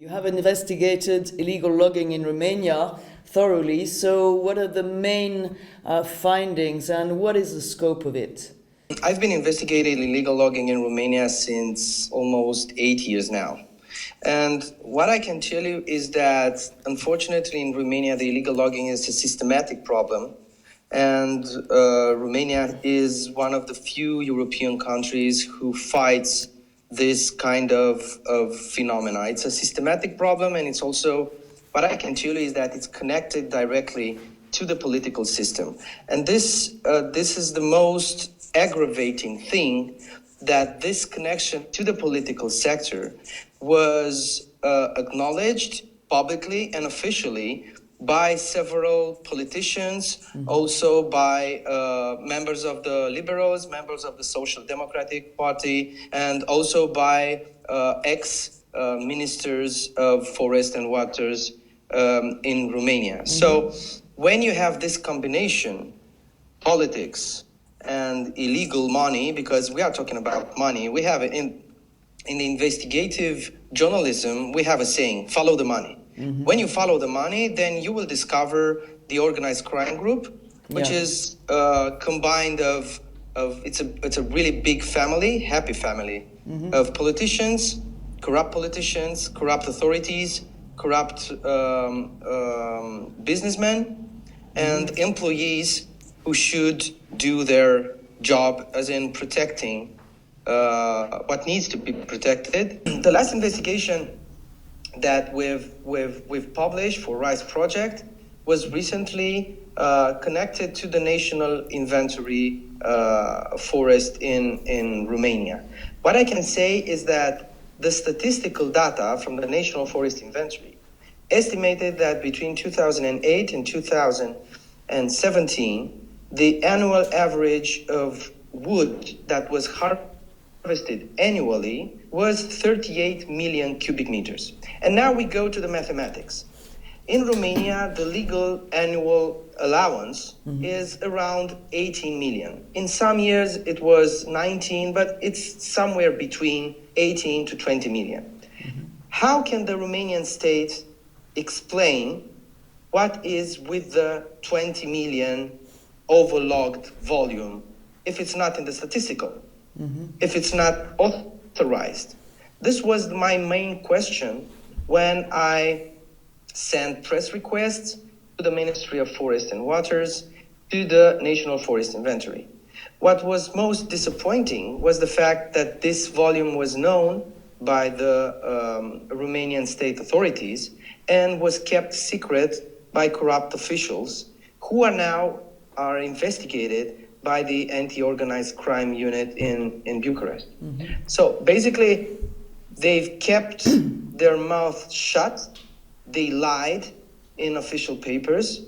You have investigated illegal logging in Romania thoroughly, so what are the main findings and what is the scope of it? I've been investigating illegal logging in Romania since almost 8 years now. And what I can tell you is that, unfortunately, in Romania, the illegal logging is a systematic problem. And Romania is one of the few European countries who fights this kind of phenomena. It's a systematic problem, and it's also, what I can tell you is that it's connected directly to the political system. And this is the most aggravating thing, that this connection to the political sector was acknowledged publicly and officially by several politicians, also by members of the Liberals, members of the Social Democratic Party, and also by ex-ministers of Forest and Waters in Romania. So when you have this combination, politics and illegal money, because we are talking about money, we have it in the investigative journalism, we have a saying, follow the money. When you follow the money, then you will discover the organized crime group, which is combined of it's a really big family, happy family of politicians, corrupt authorities, corrupt businessmen, and employees who should do their job, as in protecting what needs to be protected. The last investigation that we've published for Rise Project was recently connected to the national inventory forest in Romania. What I can say is that the statistical data from the National Forest Inventory estimated that between 2008 and 2017, the annual average of wood that was harvested annually was 38 million cubic meters. And now we go to the mathematics. In Romania, the legal annual allowance is around 18 million. In some years it was 19, but it's somewhere between 18 to 20 million. How can the Romanian state explain what is with the 20 million overlogged volume if it's not in the statistical, if it's not authorized? This was my main question when I sent press requests to the Ministry of Forest and Waters, to the National Forest Inventory. What was most disappointing was the fact that this volume was known by the Romanian state authorities and was kept secret by corrupt officials who are investigated by the anti-organized crime unit in Bucharest. So basically, they've kept their mouth shut. They lied in official papers.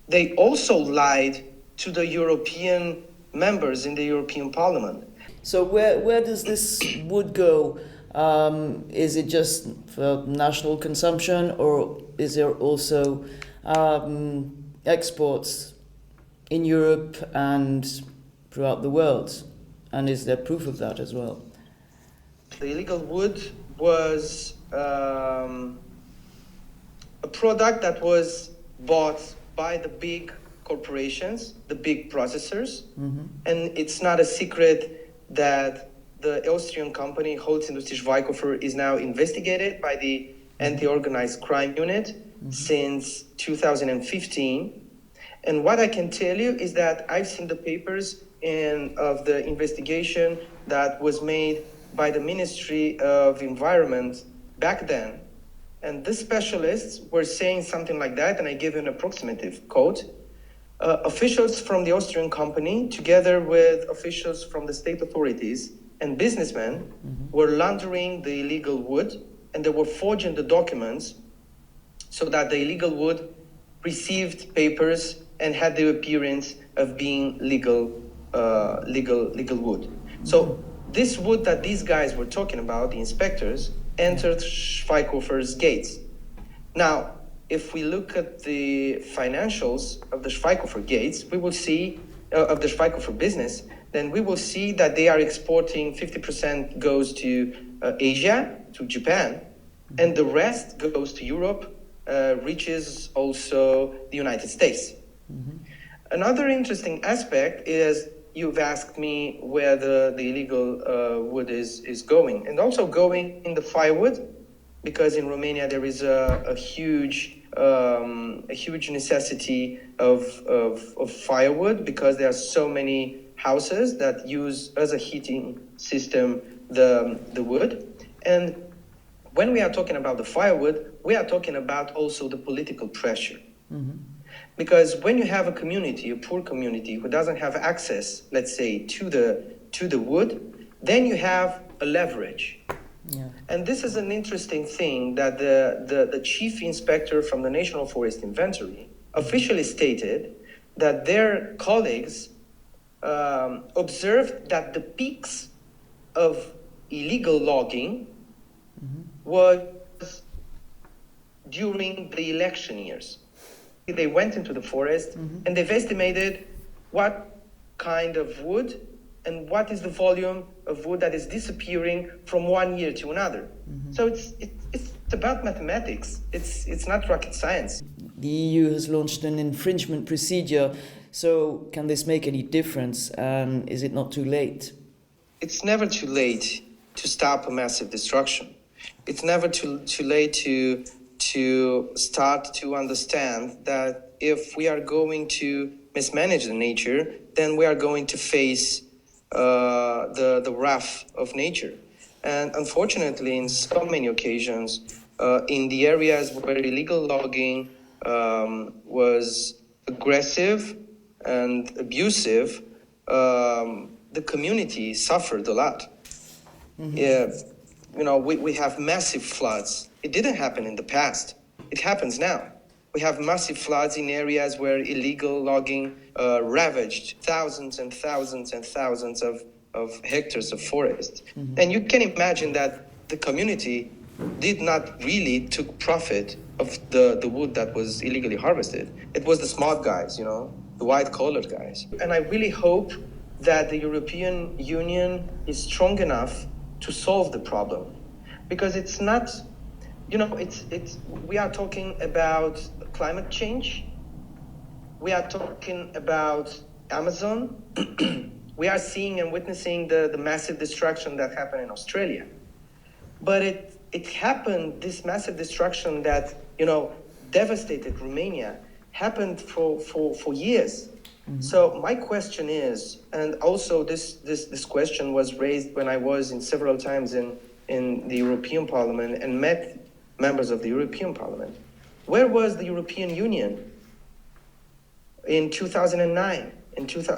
They also lied to the European members in the European Parliament. So where does this wood go? Is it just for national consumption, or is there also exports in Europe and throughout the world? And is there proof of that as well? The illegal wood was a product that was bought by the big corporations, the big processors. And it's not a secret that the Austrian company Holzindustrie Schweighofer is now investigated by the anti-organized crime unit since 2015. And what I can tell you is that I've seen the papers of the investigation that was made by the Ministry of Environment back then. And the specialists were saying something like that, and I give an approximative quote. Officials from the Austrian company, together with officials from the state authorities and businessmen, were laundering the illegal wood, and they were forging the documents so that the illegal wood received papers and had the appearance of being legal wood. So this wood that these guys were talking about, the inspectors, entered Schweighofer's gates. Now, if we look at the financials of the Schweighofer gates, we will see, of the Schweighofer business, then we will see that they are exporting 50% goes to Asia, to Japan, and the rest goes to Europe, reaches also the United States. Another interesting aspect is you've asked me where the illegal wood is going, and also going in the firewood, because in Romania there is a huge necessity of firewood, because there are so many houses that use as a heating system the wood. And when we are talking about the firewood, we are talking about also the political pressure. Because when you have a community, a poor community, who doesn't have access, let's say, to the wood, then you have a leverage. Yeah. And this is an interesting thing that the chief inspector from the National Forest Inventory officially stated that their colleagues observed that the peaks of illegal logging was during the election years. They went into the forest and they've estimated what kind of wood and what is the volume of wood that is disappearing from one year to another. So it's about mathematics. It's not rocket science. The EU has launched an infringement procedure. So can this make any difference? And is it not too late? It's never too late to stop a massive destruction. It's never too late to start to understand that if we are going to mismanage the nature, then we are going to face the wrath of nature. And unfortunately, in so many occasions, in the areas where illegal logging was aggressive and abusive, the community suffered a lot. Yeah, we have massive floods. It didn't happen in the past. It happens now. We have massive floods in areas where illegal logging ravaged thousands and thousands and thousands of hectares of forest. And you can imagine that the community did not really took profit of the wood that was illegally harvested. It was the smart guys, the white-collar guys. And I really hope that the European Union is strong enough to solve the problem. Because it's not, we are talking about climate change. We are talking about Amazon. We are seeing and witnessing the massive destruction that happened in Australia. But it happened, this massive destruction that, devastated Romania, happened for years. So my question is, and also this question was raised when I was in several times in the European Parliament and met members of the European Parliament. Where was the European Union in 2009?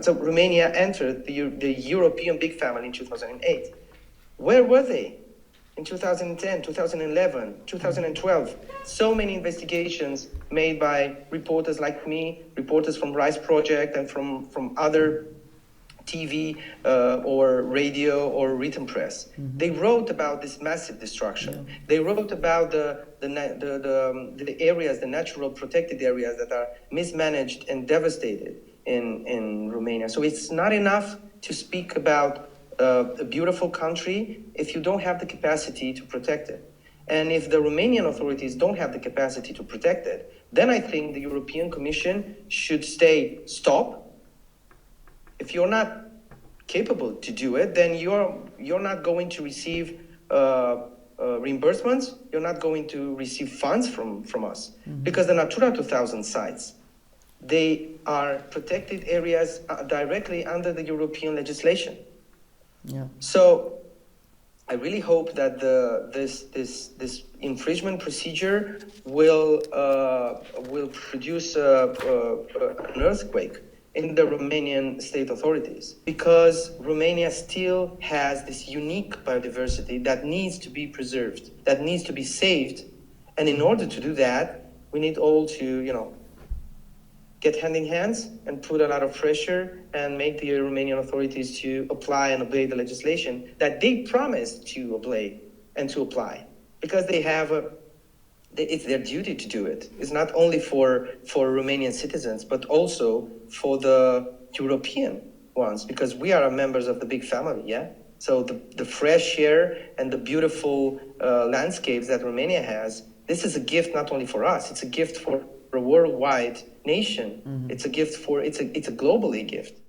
So Romania entered the European big family in 2008. Where were they in 2010, 2011, 2012? So many investigations made by reporters like me, reporters from Rice Project and from other TV or radio or written press. They wrote about this massive destruction. They wrote about the areas, the natural protected areas that are mismanaged and devastated in Romania. So it's not enough to speak about a beautiful country if you don't have the capacity to protect it. And if the Romanian authorities don't have the capacity to protect it, then I think the European Commission should say, stop. If you're not capable to do it, then you're not going to receive reimbursements. You're not going to receive funds from us. Because the Natura 2000 sites, they are protected areas directly under the European legislation. Yeah. So I really hope that this infringement procedure will produce an earthquake in the Romanian state authorities, because Romania still has this unique biodiversity that needs to be preserved, that needs to be saved. And in order to do that, we need all to, get hand in hands and put a lot of pressure and make the Romanian authorities to apply and obey the legislation that they promised to obey and to apply, because they have it's their duty to do it. It's not only for Romanian citizens, but also for the European ones, because we are members of the big family, yeah? So the fresh air and the beautiful landscapes that Romania has, this is a gift not only for us, it's a gift for a worldwide nation. It's a gift for, it's a globally gift.